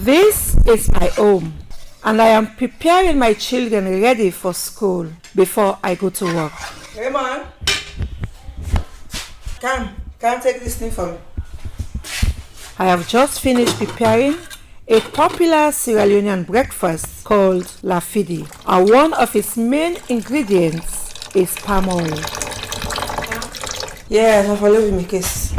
This is my home, and I am preparing my children ready for school before I go to work. Raymond, come take this thing for me. I have just finished preparing a popular Sierra Leonean breakfast called lafidi, and one of its main ingredients is palm oil. Yeah, no, let me make this.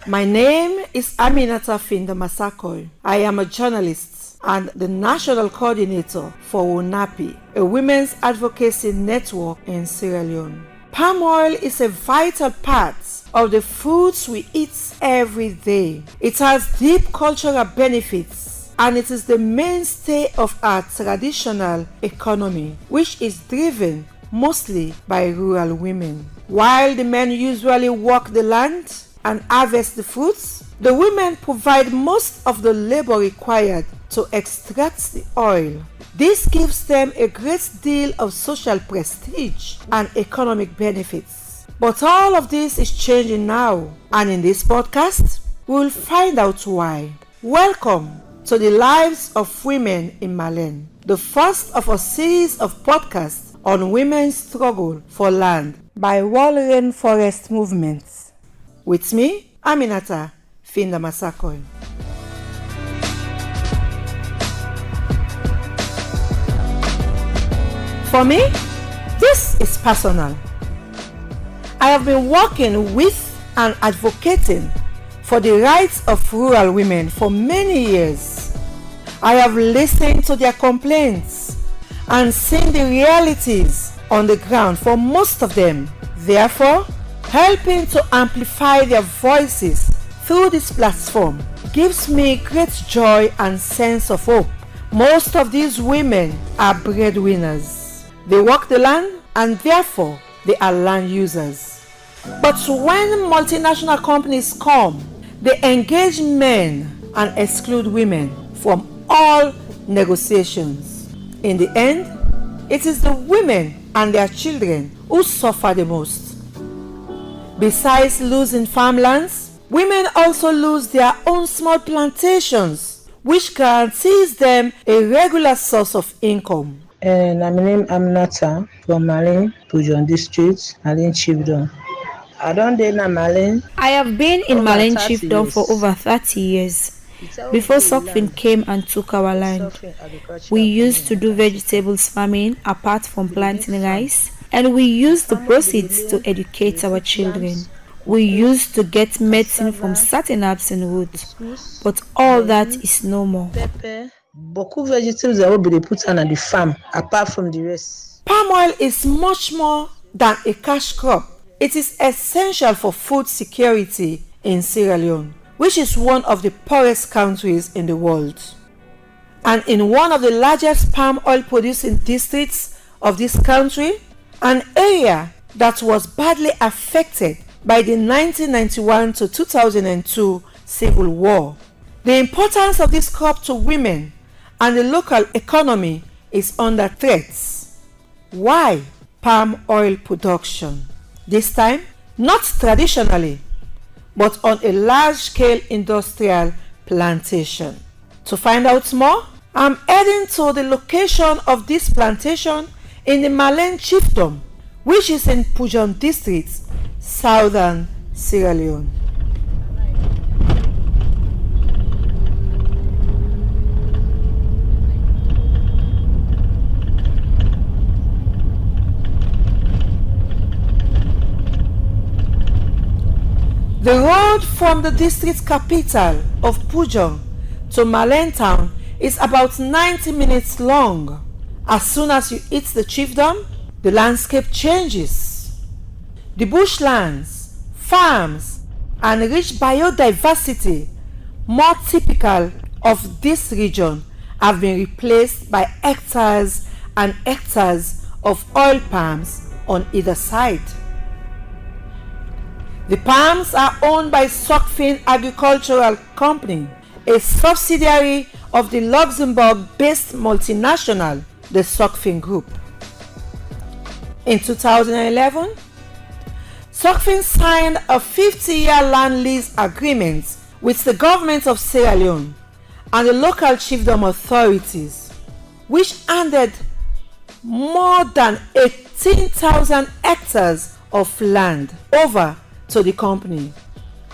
My name is Aminata Finda Massaquoi. I am a journalist and the national coordinator for WORNAPI, a women's advocacy network in Sierra Leone. Palm oil is a vital part of the foods we eat every day. It has deep cultural benefits, and it is the mainstay of our traditional economy, which is driven mostly by rural women. While the men usually work the land and harvest the fruits, the women provide most of the labor required to extract the oil. This gives them a great deal of social prestige and economic benefits. But all of this is changing now, and in this podcast, we will find out why. Welcome to the Lives of Women in Malen, the first of a series of podcasts on women's struggle for land by World Rainforest Movements. With me, Aminata Finda Massaquoi. For me, this is personal. I have been working with and advocating for the rights of rural women for many years. I have listened to their complaints and seen the realities on the ground for most of them. Therefore, helping to amplify their voices through this platform gives me great joy and sense of hope. Most of these women are breadwinners. They work the land and therefore they are land users. But when multinational companies come, they engage men and exclude women from all negotiations. In the end, it is the women and their children who suffer the most. Besides losing farmlands, women also lose their own small plantations, which guarantees them a regular source of income. And I'm named Aminata from Malen, Pujon District, Malen Chiefdom. I don't date Malen. I have been in Malen Chiefdom for over 30 years. Before Socfin came and took our land, we used to do vegetables farming apart from planting rice, and we used the proceeds to educate our children. We used to get medicine from certain herbs and roots, but all that is no more. Beaucoup vegetables that will be put on the farm apart from the rest. Palm oil is much more than a cash crop. It is essential for food security in Sierra Leone, which is one of the poorest countries in the world. And in one of the largest palm oil producing districts of this country, an area that was badly affected by the 1991 to 2002 civil war. The importance of this crop to women and the local economy is under threat. Why palm oil production? This time, not traditionally, but on a large-scale industrial plantation. To find out more, I'm heading to the location of this plantation in the Malen Chiefdom, which is in Pujon District, southern Sierra Leone. The road from the district capital of Pujon to Malen town is about 90 minutes long. As soon as you hit the chiefdom, the landscape changes. The bushlands, farms, and rich biodiversity, more typical of this region, have been replaced by hectares and hectares of oil palms on either side. The palms are owned by Socfin Agricultural Company, a subsidiary of the Luxembourg-based multinational, the Socfin Group. In 2011, Socfin signed a 50-year land lease agreement with the government of Sierra Leone and the local chiefdom authorities, which handed more than 18,000 hectares of land over to the company.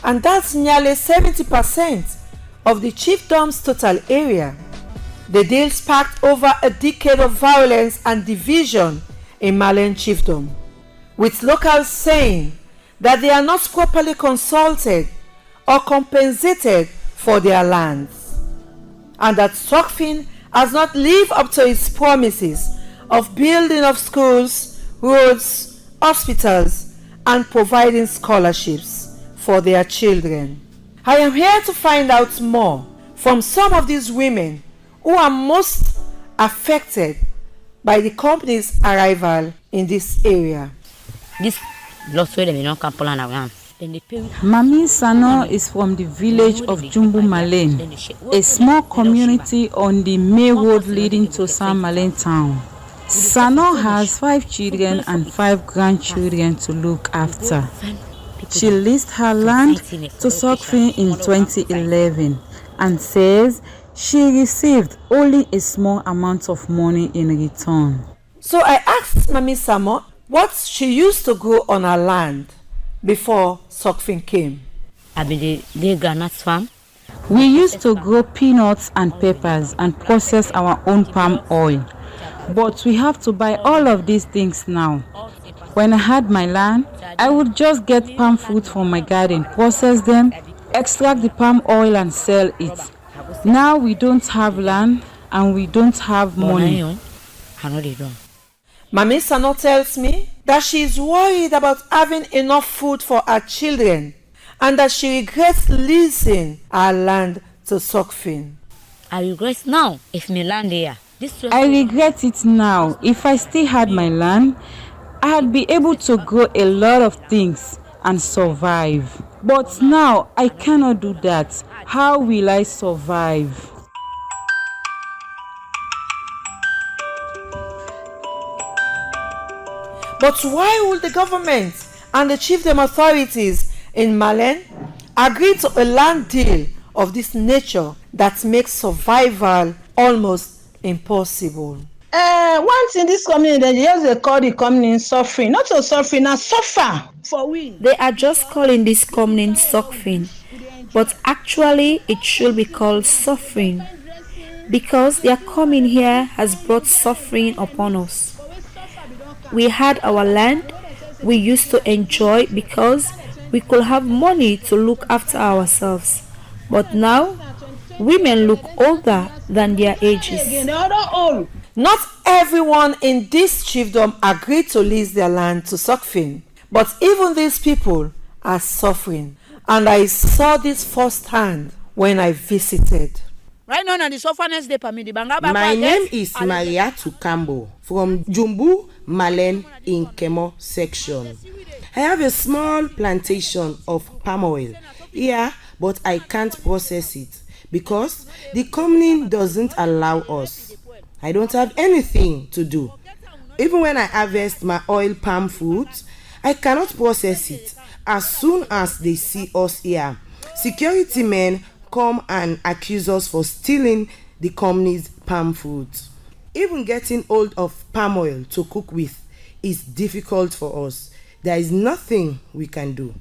And that's nearly 70% of the chiefdom's total area. The deal sparked over a decade of violence and division in Malen chiefdom, with locals saying that they are not properly consulted or compensated for their lands, and that Socfin has not lived up to its promises of building of schools, roads, hospitals, and providing scholarships for their children. I am here to find out more from some of these women who are most affected by the company's arrival in this area. Mami Sano is from the village of Jumbu Malen, a small community on the main road leading to San Malen town. Sano has 5 children and 5 grandchildren to look after. She leased her land to Socfin in 2011 and says she received only a small amount of money in return. So I asked Mami Samo what she used to grow on her land before Socfin came. We used to grow peanuts and peppers and process our own palm oil. But we have to buy all of these things now. When I had my land, I would just get palm fruit from my garden, process them, extract the palm oil and sell it. Now we don't have land and we don't have money. Mami Sano tells me that she is worried about having enough food for her children and that she regrets leasing her land to Socfin. I regret now if my land here. I regret it now. If I still had my land, I'd be able to grow a lot of things and survive. But now I cannot do that. How will I survive? But why would the government and the chiefdom authorities in Malen agree to a land deal of this nature that makes survival almost impossible? Once in this community, they call the company suffering. Not so suffering, now suffer for we. They are just calling this company Socfin, but actually it should be called suffering, because their coming here has brought suffering upon us. We had our land we used to enjoy because we could have money to look after ourselves, but now women look older than their ages. Not everyone in this chiefdom agreed to lease their land to Socfin, but even these people are suffering, and I saw this firsthand when I visited. Right now, the sufferness they permit the Bangaba. My name is Maria Tukambo from Jumbu Malen in Kemo section. I have a small plantation of palm oil here, but I can't process it because the company doesn't allow us. I don't have anything to do. Even when I harvest my oil palm fruit, I cannot process it. As soon as they see us here, security men come and accuse us for stealing the company's palm fruit. Even getting hold of palm oil to cook with is difficult for us. There is nothing we can do.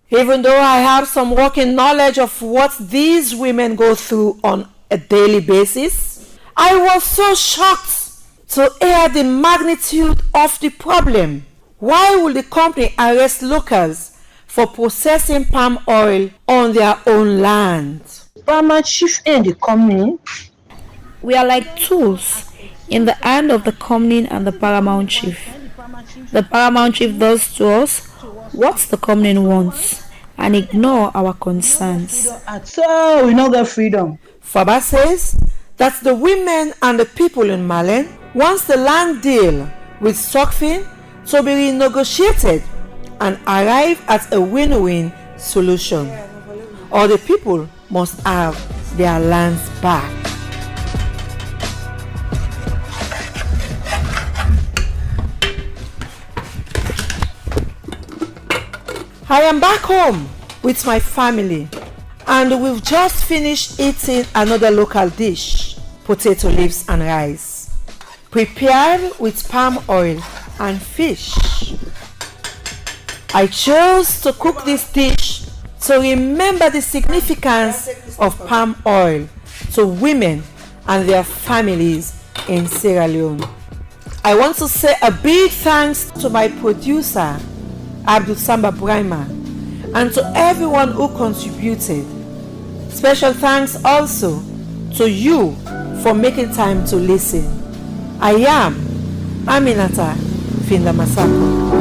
Even though I have some working knowledge of what these women go through on a daily basis, I was so shocked to hear the magnitude of the problem. Why would the company arrest locals for processing palm oil on their own land? Palmer chief in the company. We are like tools in the hand of the company and the paramount chief. The paramount chief does to us what the company wants and ignore our concerns. So we don't get freedom. Faba says that the women and the people in Malen wants the land deal with Socfin to be renegotiated and arrive at a win-win solution, or the people must have their lands back. I am back home with my family and we've just finished eating another local dish, potato leaves and rice, prepared with palm oil and fish. I chose to cook this dish to remember the significance of palm oil to women and their families in Sierra Leone. I want to say a big thanks to my producer, Abdul Samba Brahma, and to everyone who contributed. Special thanks also to you for making time to listen. I am Aminata Finda Massaquoi.